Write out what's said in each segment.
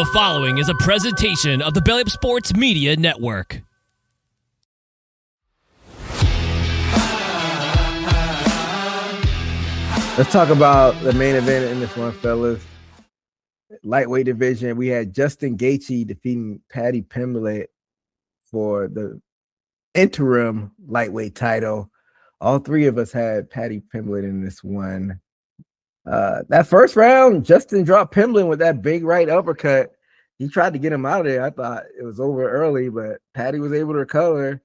The following is a presentation of the Belly Up Sports Media Network. Let's talk about the main event in this one, fellas. Lightweight division. We had Justin Gaethje defeating Paddy Pimbpet for the interim lightweight title. All three of us had Paddy Pimbpet in this one. That first round, Justin dropped Pimbpet with that big right uppercut. He tried to get him out of there. I thought it was over early, but Paddy was able to recover.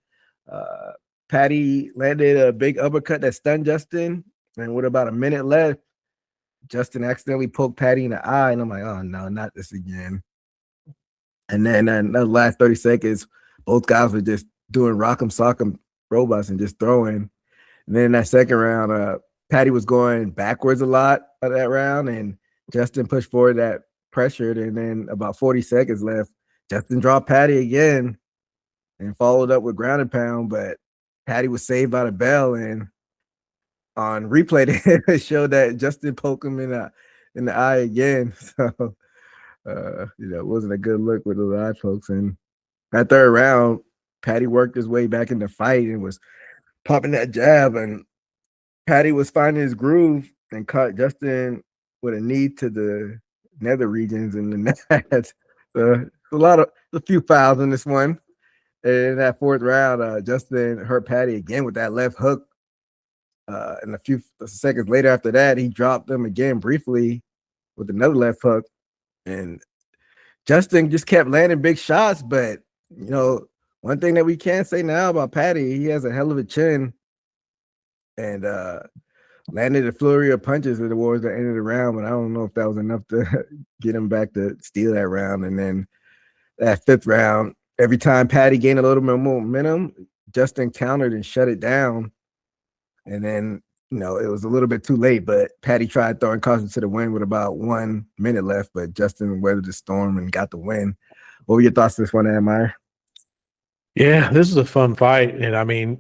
Paddy landed a big uppercut that stunned Justin, and with about a minute left, Justin accidentally poked Paddy in the eye, and I'm like, oh no, not this again. And then in the last 30 seconds, both guys were just doing rock'em sock'em robots and just throwing. And then in that second round, Paddy was going backwards a lot of that round, and Justin pushed forward that pressured. And then about 40 seconds left, Justin dropped Paddy again and followed up with ground and pound, but Paddy was saved by the bell. And on replay, it showed that Justin poked him in the eye again. So, it wasn't a good look with those eye pokes. And that third round, Paddy worked his way back in the fight and was popping that jab, and Paddy was finding his groove and caught Justin with a knee to the nether regions in the net. So a few fouls in this one. And in that fourth round, Justin hurt Paddy again with that left hook. And a few seconds later after that, he dropped him again briefly with another left hook. And Justin just kept landing big shots. But, one thing that we can say now about Paddy, he has a hell of a chin. And landed a flurry of punches towards the end of the round, but I don't know if that was enough to get him back to steal that round. And then that fifth round, every time Paddy gained a little bit more momentum, Justin countered and shut it down. And then, it was a little bit too late, but Paddy tried throwing caution to the wind with about 1 minute left, but Justin weathered the storm and got the win. What were your thoughts on this one, Admire? Yeah, this is a fun fight. And I mean,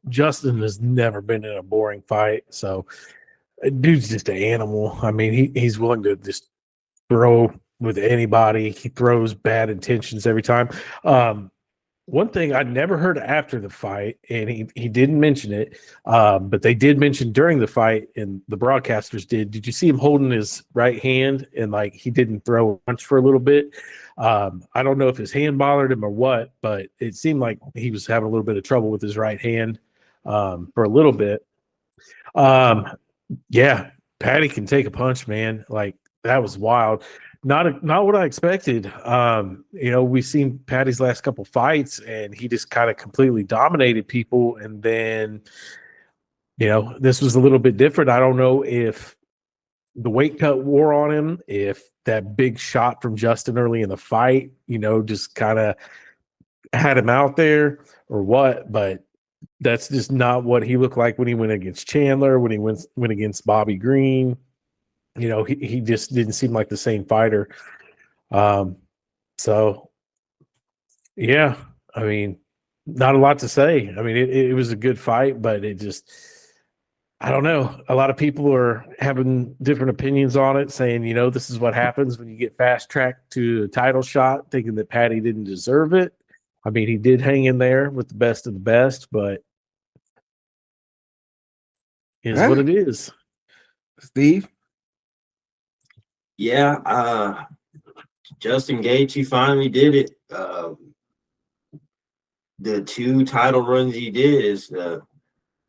Justin has never been in a boring fight. So dude's just an animal. I mean, he's willing to just throw with anybody. He throws bad intentions every time. One thing I never heard after the fight, and he didn't mention it, but they did mention during the fight, and the broadcasters did. Did you see him holding his right hand and he didn't throw a punch for a little bit? I don't know if his hand bothered him or what, but it seemed like he was having a little bit of trouble with his right hand for a little bit. Yeah, Paddy can take a punch, man. That was wild. Not what I expected. We've seen Paddy's last couple fights, and he just kind of completely dominated people. And then, this was a little bit different. I don't know if the weight cut wore on him, if that big shot from Justin early in the fight, just kind of had him out there or what. But that's just not what he looked like when he went against Chandler, when he went against Bobby Green. He just didn't seem like the same fighter. So, yeah, I mean, not a lot to say. I mean, it was a good fight, but it just, I don't know. A lot of people are having different opinions on it, saying, this is what happens when you get fast-tracked to a title shot, thinking that Paddy didn't deserve it. I mean, he did hang in there with the best of the best, but it is what it is. Steve? Yeah, Justin Gaethje finally did it. The 2 title runs he did is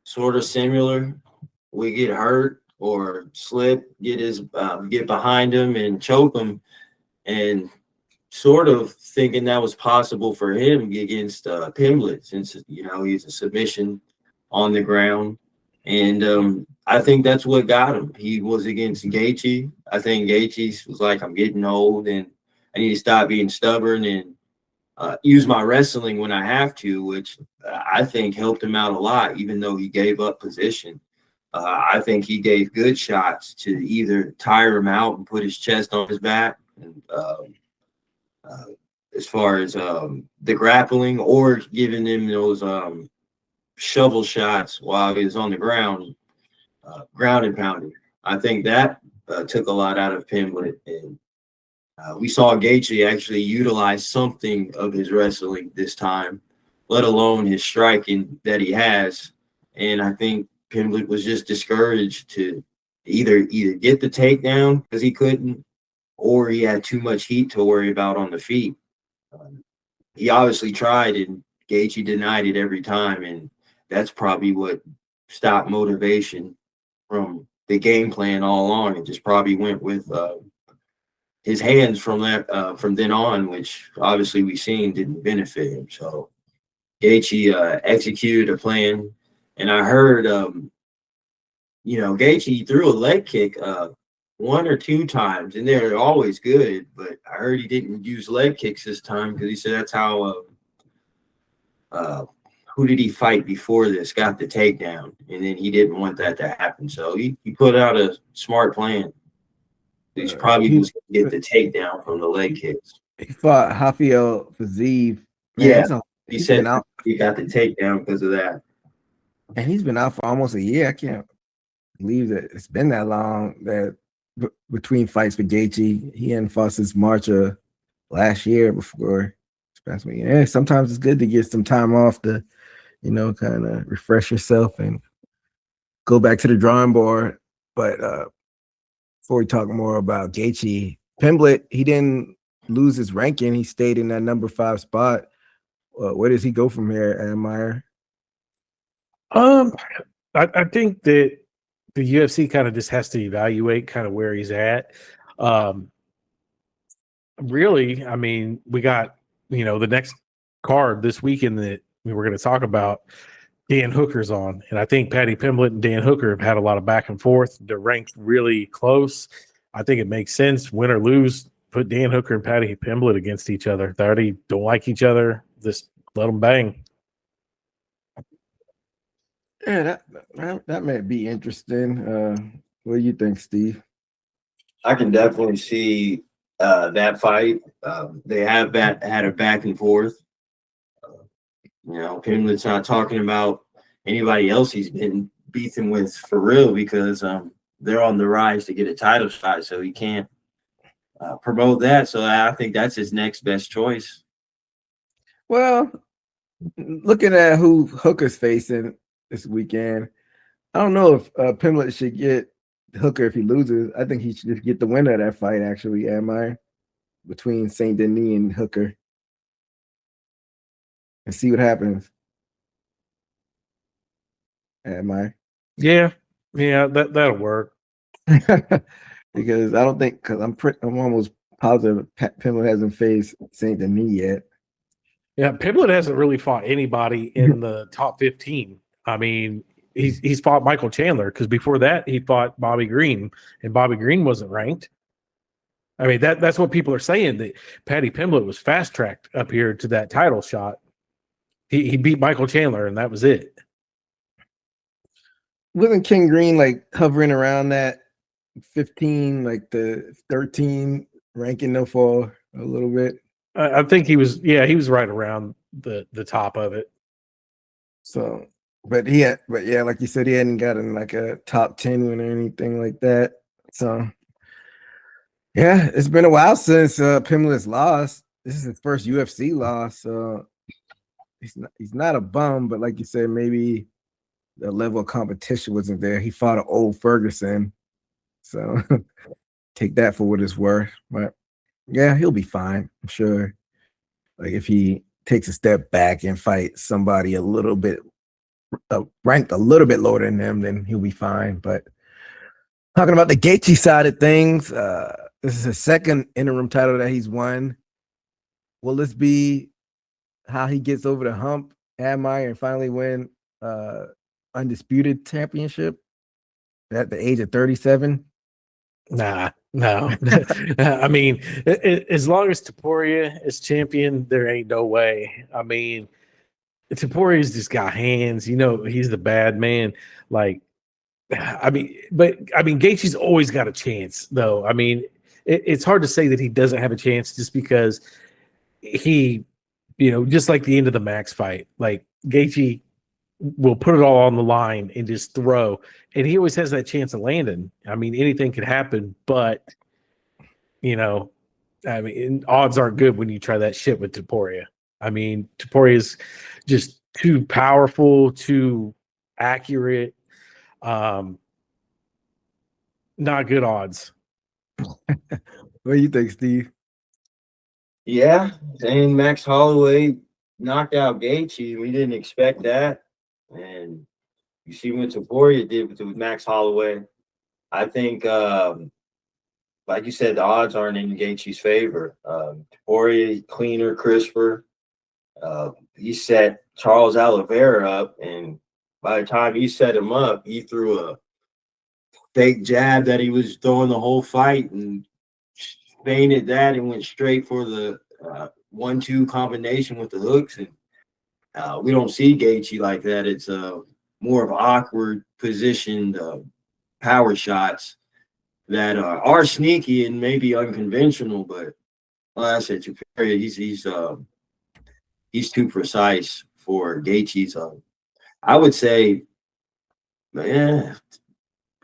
sort of similar. We get hurt or slip, get behind him and choke him, and sort of thinking that was possible for him against Pimbpet, since he's a submission on the ground. And I think that's what got him. He was against Gaethje. I think Gaethje was like, I'm getting old and I need to stop being stubborn and use my wrestling when I have to, which I think helped him out a lot, even though he gave up position. I think he gave good shots to either tire him out and put his chest on his back, and, as far as the grappling, or giving him those shovel shots while he was on the ground, ground and pounding. I think that took a lot out of Pimbpet, and We saw Gaethje actually utilize something of his wrestling this time, let alone his striking that he has. And I think Pimblet was just discouraged to either get the takedown because he couldn't, or he had too much heat to worry about on the feet. He obviously tried, and Gaethje denied it every time, and that's probably what stopped motivation from the game plan all along. It just probably went with his hands from then on, which obviously we seen didn't benefit him. So Gaethje executed a plan, and I heard Gaethje threw a leg kick one or two times, and they're always good. But I heard he didn't use leg kicks this time because he said that's how who did he fight before this got the takedown, and then he didn't want that to happen. So he put out a smart plan. He's probably was going to get the takedown from the leg kicks. He fought Rafael Fiziev. He said he got the takedown because of that. And he's been out for almost a year. I can't believe that it's been that long that between fights for Gaethje. He hadn't fought since March of last year before. Yeah, sometimes it's good to get some time off to, kind of refresh yourself and go back to the drawing board. But before we talk more about Gaethje, Pimblet, he didn't lose his ranking. He stayed in that number 5 spot. Where does he go from here, Admire? I think that the UFC kind of just has to evaluate kind of where he's at. Really, I mean, we got, the next card this weekend that we were going to talk about, Dan Hooker's on. And I think Paddy Pimblet and Dan Hooker have had a lot of back and forth. They're ranked really close. I think it makes sense, win or lose, put Dan Hooker and Paddy Pimblet against each other. They already don't like each other. Just let them bang. Yeah, that may be interesting. What do you think, Steve? I can definitely see that fight. They have had a back and forth. Pimblet's not talking about anybody else he's been beefing with for real because they're on the rise to get a title shot, so he can't promote that. So I think that's his next best choice. Well, looking at who Hooker's facing this weekend, I don't know if Pimblet should get Hooker if he loses. I think he should just get the winner of that fight, actually, between St. Denis and Hooker, and see what happens. Yeah, that'll work. Because I don't think, because I'm almost positive Pimblet hasn't faced St. Denis yet. Yeah, Pimblet hasn't really fought anybody in the top 15. I mean, he's fought Michael Chandler because before that he fought Bobby Green, and Bobby Green wasn't ranked. I mean, that's what people are saying, that Paddy Pimblet was fast tracked up here to that title shot. He beat Michael Chandler, and that was it. Wasn't King Green like hovering around that 15, like the 13 ranking though for a little bit? I think he was right around the top of it. So, but yeah, like you said, he hadn't gotten like a top 10 win or anything like that. So, yeah, it's been a while since Pimblet's lost. This is his first UFC loss. So he's not a bum, but like you said, maybe the level of competition wasn't there. He fought an old Ferguson. So take that for what it's worth. But yeah, he'll be fine, I'm sure. Like if he takes a step back and fights somebody a little bit ranked a little bit lower than him, then he'll be fine. But talking about the Gaethje side of things, this is his second interim title that he's won. Will this be how he gets over the hump, and finally win undisputed championship at the age of 37? No. I mean, as long as Topuria is champion, there ain't no way. I mean, Topuria's just got hands. He's the bad man. Like, Gaethje's always got a chance, though. I mean, it's hard to say that he doesn't have a chance just because he, just like the end of the Max fight, like Gaethje will put it all on the line and just throw. And he always has that chance of landing. I mean, anything could happen, but, I mean, odds aren't good when you try that shit with Topuria. I mean, Topuria is just too powerful, too accurate. Not good odds. What do you think, Steve? Yeah, saying Max Holloway knocked out Gaethje, we didn't expect that, and you see what Topuria did with Max Holloway. I think, like you said, the odds aren't in Gaethje's favor. Topuria cleaner, crisper. He set Charles Oliveira up, and by the time he set him up, he threw a fake jab that he was throwing the whole fight and feinted that and went straight for the 1-2 combination with the hooks. And we don't see Gaethje like that. It's more of awkward positioned power shots that are sneaky and maybe unconventional. But like I said, he's too precise for Gaethje's. I would say, I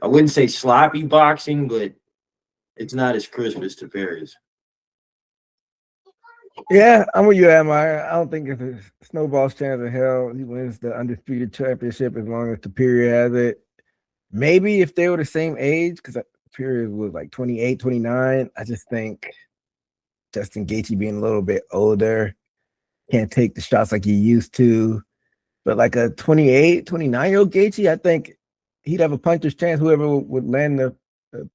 wouldn't say sloppy boxing, but it's not as crisp as Topuria's. Yeah, I'm with you, Admire. I don't think if it's snowball's chance in hell, he wins the undisputed championship as long as Topuria has it. Maybe if they were the same age, because Topuria was like 28, 29. I just think Justin Gaethje being a little bit older, can't take the shots like he used to. But like a 28, 29-year-old Gaethje, I think he'd have a puncher's chance. Whoever would land the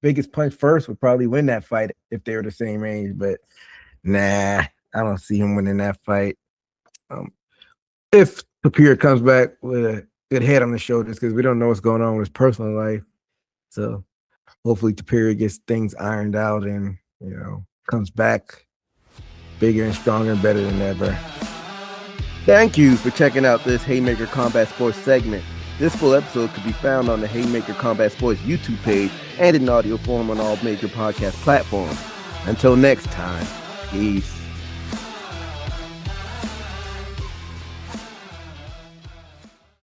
biggest punch first would probably win that fight if they were the same age. But nah, I don't see him winning that fight. If Topuria comes back with a good head on his shoulders, because we don't know what's going on with his personal life. So hopefully Topuria gets things ironed out and, comes back bigger and stronger and better than ever. Thank you for checking out this Haymaker Combat Sports segment. This full episode could be found on the Haymaker Combat Sports YouTube page and in audio form on all major podcast platforms. Until next time, peace.